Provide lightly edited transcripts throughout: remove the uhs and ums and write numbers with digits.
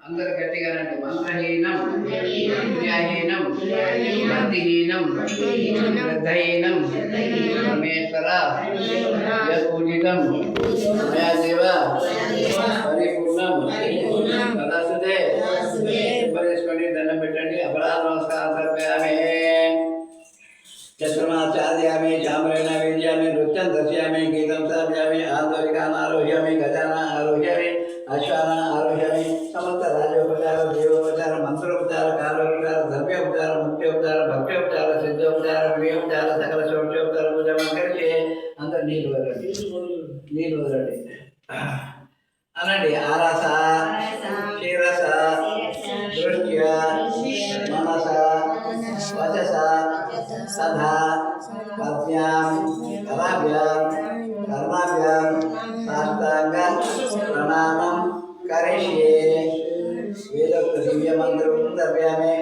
అందరు గట్టిగానండి. మంత్రహీనం క్రియాహీనం భక్తిహీనం శ్రద్ధహీనం పరమేశ్వర పూజితం మయా దేవ పరిపూర్ణం సదాసుదే. దండం పెట్టండి. అపరాధ నమస్కారం సమర్పయామి. चतुर्माचार्यामि चामरेण वेद्यामि नृत्यं दर्शयामि गीतं श्रावयामि आन्दोलिकान् आरोहयामि गजानन आरोहयामि अश्वान् आरोहयामि समस्त राजोपचार देवोपचार मंत्रोपचार कालोपचार द्रव्योपचार मुक्त्योपचार भक्त्योपचार सिद्धोपचार वियोपचार सकल शोचोपचार पूजा करिचे अंदर नीళ్ళు వదలండి అనండి. ఆరస శిరస దృష్ట్య మనస వచస सदा पद्भ्यां कराभ्यां कर्माभ्यां साष्टांग प्रणामं करिष्ये. वेदोक्त दिव्य मंत्र उच्चारयामि.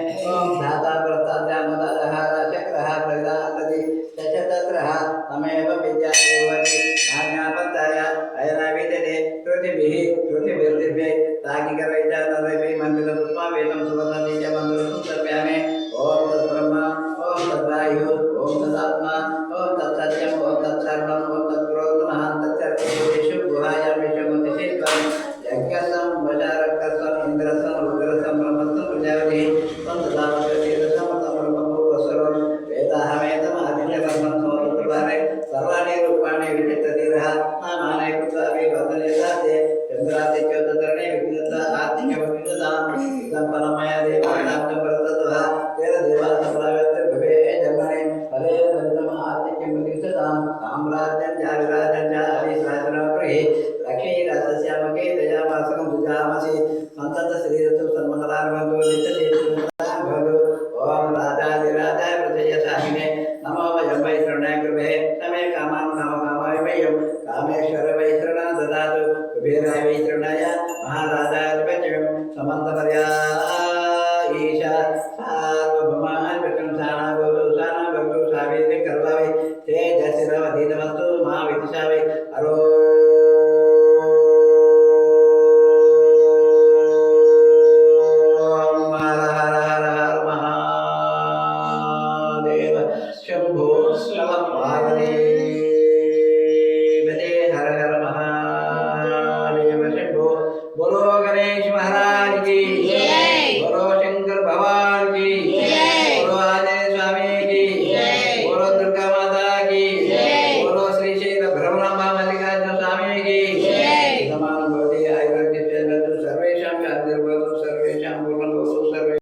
धाता प्रस्ताद्या मदादः चक्रः प्रदातति चतत्रः तमेव विद्यादेवति आज्ञापत्ताय अयनाविदते कृतिभिः कृतिभिर्दिव्ये तार्किकवैद्यानदैवे मंत्रितपुष्पा वेदं सुवर्णबीज मंत्र उच्चारयामि. ओम तद्ब्रह्मा ओम तद्वायु ओम तदात्मा ओम तत्सत्यम ओम तत्सर्वम ओम तत्पुरोक्तमः तत्सर्वेषु गुहायां विश्वमतिशेत्वं यज्ञसं वचारकसं इंद्रसं रुद्रसं ब्रह्मसं प्रजापतिः तं तदावतीरसं तमरूपपूर्वस्वरं वेदाहमेतमादित्यकर्मं समोत्तरवारे सर्वाणि रूपाणि विचित्रधीरः नामानि कृत्वापि वर्धने साध्ये चन्द्रादित्योतरणे विद्युत आर्थिकवद्युतां इदं परमया देवानां प्रतत्वः तेन देवासंप्राव्यत्र भवे जन्मने फले फलितम् आर्थिक्यं प्रतिष्ठतां साम्राज्यं जाविराजं च अभिशासनगृहे लक्ष्मीराजस्यामके दयामासकं सुजामसि सन्तत श्रीरस्तु सन्मङ्गलार्भवतु नित्यदेशमुक्तां भवतु. ओम राजाधिराजाय प्रजयशाहिने नमो वयं वै शरणाय कृपे नमे कामान् कामकामाय वयं कामेश्वर वै तृणा ददातु कुबेराय वै